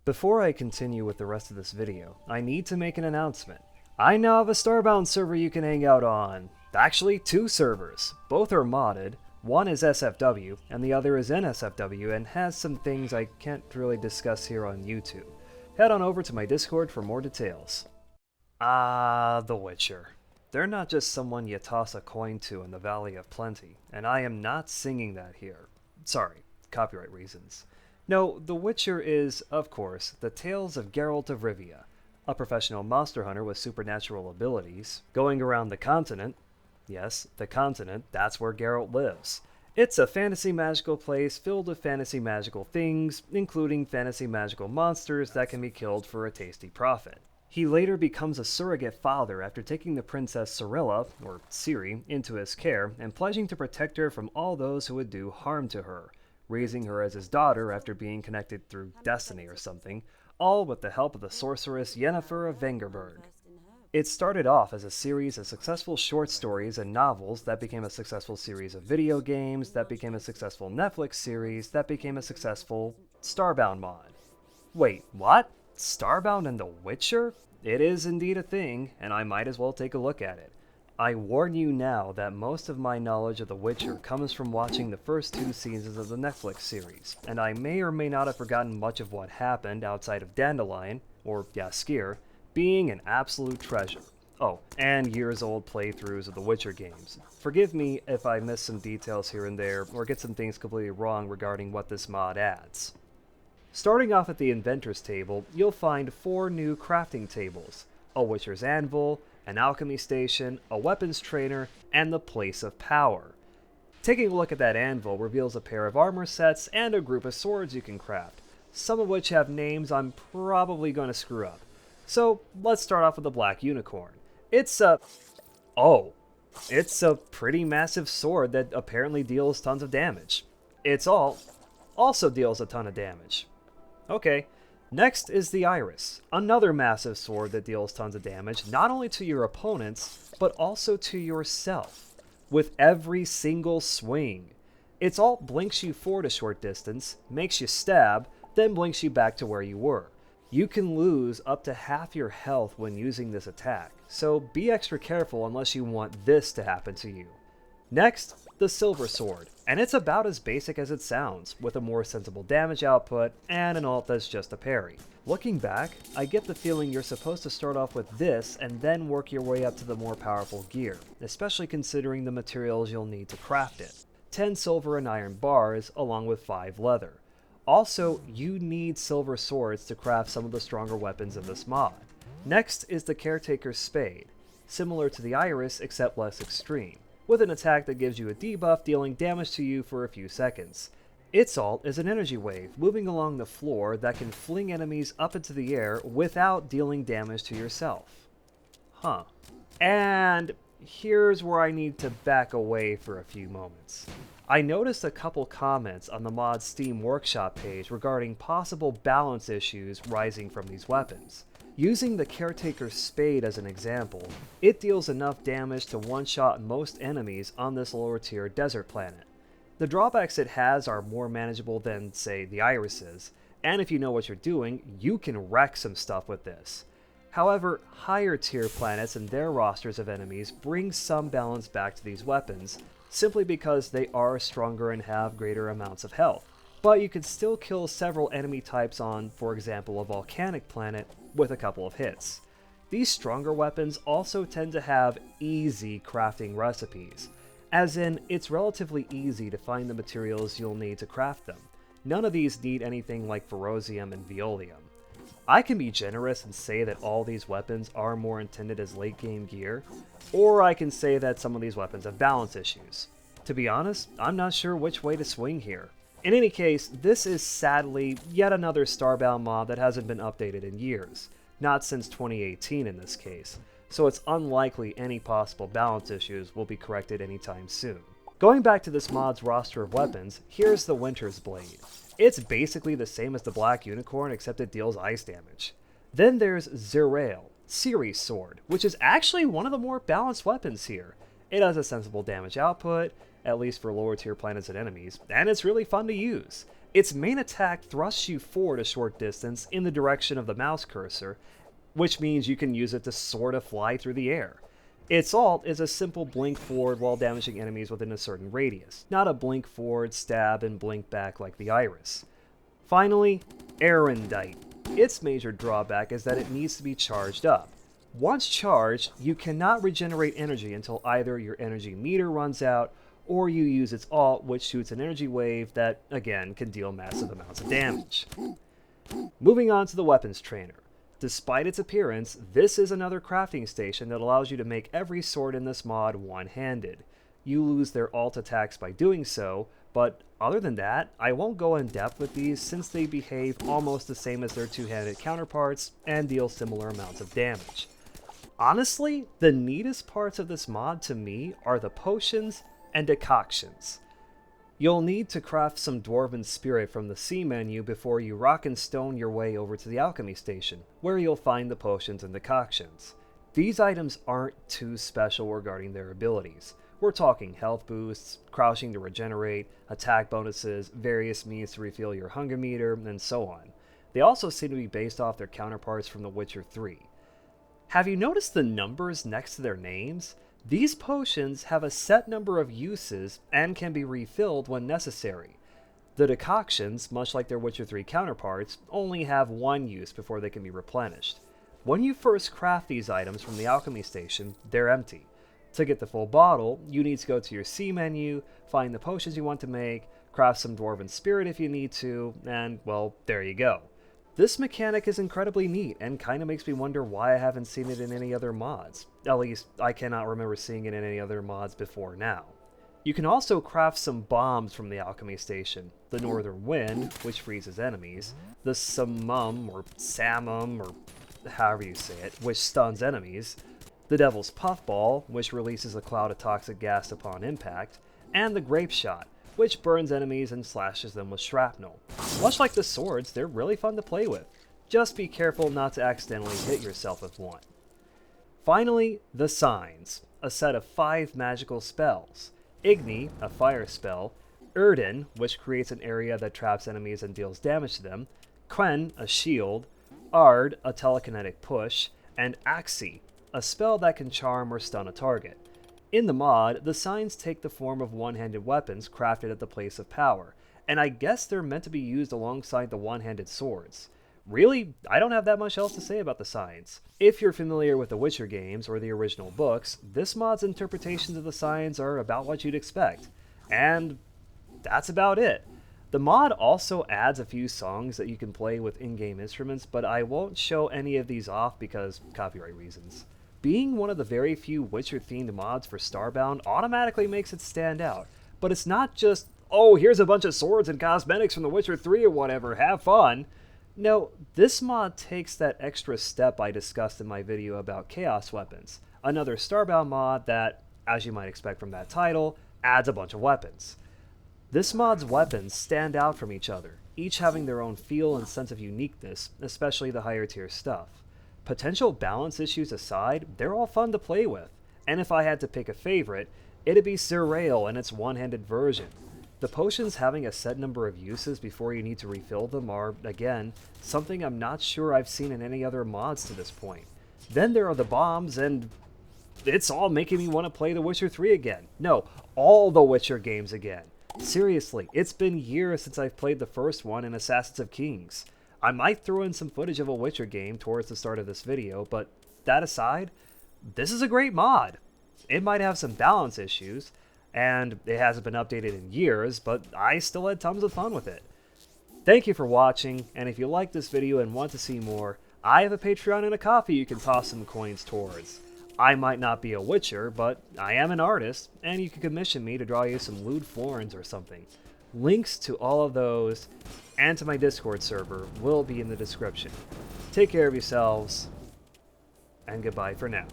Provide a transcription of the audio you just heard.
Before I continue with the rest of this video, I need to make an announcement. I now have a Starbound server you can hang out on. Actually, two servers. Both are modded. One is SFW, and the other is NSFW, and has some things I can't really discuss here on YouTube. Head on over to my Discord for more details. The Witcher. They're not just someone you toss a coin to in the Valley of Plenty, and I am not singing that here. Sorry, copyright reasons. No, The Witcher is, of course, the tales of Geralt of Rivia, a professional monster hunter with supernatural abilities, going around the continent. Yes, the continent, that's where Geralt lives. It's a fantasy magical place filled with fantasy magical things, including fantasy magical monsters that can be killed for a tasty profit. He later becomes a surrogate father after taking the princess Cirilla, or Ciri, into his care and pledging to protect her from all those who would do harm to her, raising her as his daughter after being connected through destiny or something, all with the help of the sorceress Yennefer of Vengerberg. It started off as a series of successful short stories and novels that became a successful series of video games, that became a successful Netflix series, that became a successful Starbound mod. Wait, what? Starbound and The Witcher? It is indeed a thing, and I might as well take a look at it. I warn you now that most of my knowledge of The Witcher comes from watching the first two seasons of the Netflix series, and I may or may not have forgotten much of what happened outside of Dandelion, or Jaskier, being an absolute treasure. Oh, and years-old playthroughs of the Witcher games. Forgive me if I miss some details here and there, or get some things completely wrong regarding what this mod adds. Starting off at the Inventor's table, you'll find 4 new crafting tables: a Witcher's Anvil, an Alchemy Station, a Weapons Trainer, and the Place of Power. Taking a look at that anvil reveals a pair of armor sets and a group of swords you can craft, some of which have names I'm probably going to screw up. So let's start off with the Black Unicorn. It's a pretty massive sword that apparently deals tons of damage. Its alt also deals a ton of damage. Okay, next is the Iris, another massive sword that deals tons of damage, not only to your opponents, but also to yourself, with every single swing. Its alt blinks you forward a short distance, makes you stab, then blinks you back to where you were. You can lose up to half your health when using this attack, so be extra careful unless you want this to happen to you. Next, the Silver Sword, and it's about as basic as it sounds, with a more sensible damage output and an alt that's just a parry. Looking back, I get the feeling you're supposed to start off with this and then work your way up to the more powerful gear, especially considering the materials you'll need to craft it. 10 silver and iron bars, along with 5 leather. Also, you need silver swords to craft some of the stronger weapons in this mod. Next is the Caretaker's Spade, similar to the Iris except less extreme, with an attack that gives you a debuff dealing damage to you for a few seconds. Its alt is an energy wave moving along the floor that can fling enemies up into the air without dealing damage to yourself. Huh. And here's where I need to back away for a few moments. I noticed a couple comments on the mod's Steam Workshop page regarding possible balance issues rising from these weapons. Using the Caretaker's Spade as an example, it deals enough damage to one-shot most enemies on this lower-tier desert planet. The drawbacks it has are more manageable than, say, the Iris's, and if you know what you're doing, you can wreck some stuff with this. However, higher-tier planets and their rosters of enemies bring some balance back to these weapons, simply because they are stronger and have greater amounts of health. But you can still kill several enemy types on, for example, a volcanic planet with a couple of hits. These stronger weapons also tend to have easy crafting recipes, as in it's relatively easy to find the materials you'll need to craft them. None of these need anything like ferrosium and veolium. I can be generous and say that all these weapons are more intended as late game gear, or I can say that some of these weapons have balance issues. To be honest, I'm not sure which way to swing here. In any case, this is sadly yet another Starbound mod that hasn't been updated in years, not since 2018 in this case, so it's unlikely any possible balance issues will be corrected anytime soon. Going back to this mod's roster of weapons, here's the Winter's Blade. It's basically the same as the Black Unicorn except it deals ice damage. Then there's Zerael, Ciri's sword, which is actually one of the more balanced weapons here. It has a sensible damage output, at least for lower tier planets and enemies, and it's really fun to use. Its main attack thrusts you forward a short distance in the direction of the mouse cursor, which means you can use it to sort of fly through the air. Its ult is a simple blink forward while damaging enemies within a certain radius, not a blink forward, stab, and blink back like the Iris. Finally, Erendite. Its major drawback is that it needs to be charged up. Once charged, you cannot regenerate energy until either your energy meter runs out or you use its ult, which shoots an energy wave that, again, can deal massive amounts of damage. Moving on to the weapons trainer. Despite its appearance, this is another crafting station that allows you to make every sword in this mod one-handed. You lose their ult attacks by doing so, but other than that, I won't go in depth with these since they behave almost the same as their two-handed counterparts and deal similar amounts of damage. Honestly, the neatest parts of this mod to me are the potions and decoctions. You'll need to craft some Dwarven Spirit from the C menu before you rock and stone your way over to the alchemy station, where you'll find the potions and decoctions. These items aren't too special regarding their abilities. We're talking health boosts, crouching to regenerate, attack bonuses, various means to refill your hunger meter, and so on. They also seem to be based off their counterparts from The Witcher 3. Have you noticed the numbers next to their names? These potions have a set number of uses and can be refilled when necessary. The decoctions, much like their Witcher 3 counterparts, only have one use before they can be replenished. When you first craft these items from the alchemy station, they're empty. To get the full bottle, you need to go to your C menu, find the potions you want to make, craft some Dwarven Spirit if you need to, and, well, there you go. This mechanic is incredibly neat and kind of makes me wonder why I haven't seen it in any other mods. At least, I cannot remember seeing it in any other mods before now. You can also craft some bombs from the alchemy station. The Northern Wind, which freezes enemies, the Samum, or Samum, or however you say it, which stuns enemies, the Devil's Puffball, which releases a cloud of toxic gas upon impact, and the Grape Shot, which burns enemies and slashes them with shrapnel. Much like the swords, they're really fun to play with. Just be careful not to accidentally hit yourself with one. Finally, the Signs, a set of 5 magical spells. Igni, a fire spell, Erden, which creates an area that traps enemies and deals damage to them, Quen, a shield, Ard, a telekinetic push, and Axi, a spell that can charm or stun a target. In the mod, the signs take the form of one-handed weapons crafted at the place of power, and I guess they're meant to be used alongside the one-handed swords. Really, I don't have that much else to say about the signs. If you're familiar with the Witcher games or the original books, this mod's interpretations of the signs are about what you'd expect. And that's about it. The mod also adds a few songs that you can play with in-game instruments, but I won't show any of these off because copyright reasons. Being one of the very few Witcher-themed mods for Starbound automatically makes it stand out, but it's not just, oh, here's a bunch of swords and cosmetics from The Witcher 3 or whatever, have fun. No, this mod takes that extra step I discussed in my video about Chaos Weapons, another Starbound mod that, as you might expect from that title, adds a bunch of weapons. This mod's weapons stand out from each other, each having their own feel and sense of uniqueness, especially the higher tier stuff. Potential balance issues aside, they're all fun to play with, and if I had to pick a favorite, it'd be Sir Rail and its one-handed version. The potions having a set number of uses before you need to refill them are, again, something I'm not sure I've seen in any other mods to this point. Then there are the bombs, and it's all making me want to play The Witcher 3 again. No, all the Witcher games again. Seriously, it's been years since I've played the first one in Assassins of Kings. I might throw in some footage of a Witcher game towards the start of this video, but that aside, this is a great mod. It might have some balance issues, and it hasn't been updated in years, but I still had tons of fun with it. Thank you for watching, and if you like this video and want to see more, I have a Patreon and a Ko-fi you can toss some coins towards. I might not be a Witcher, but I am an artist, and you can commission me to draw you some lewd florins or something. Links to all of those and to my Discord server will be in the description. Take care of yourselves, and goodbye for now.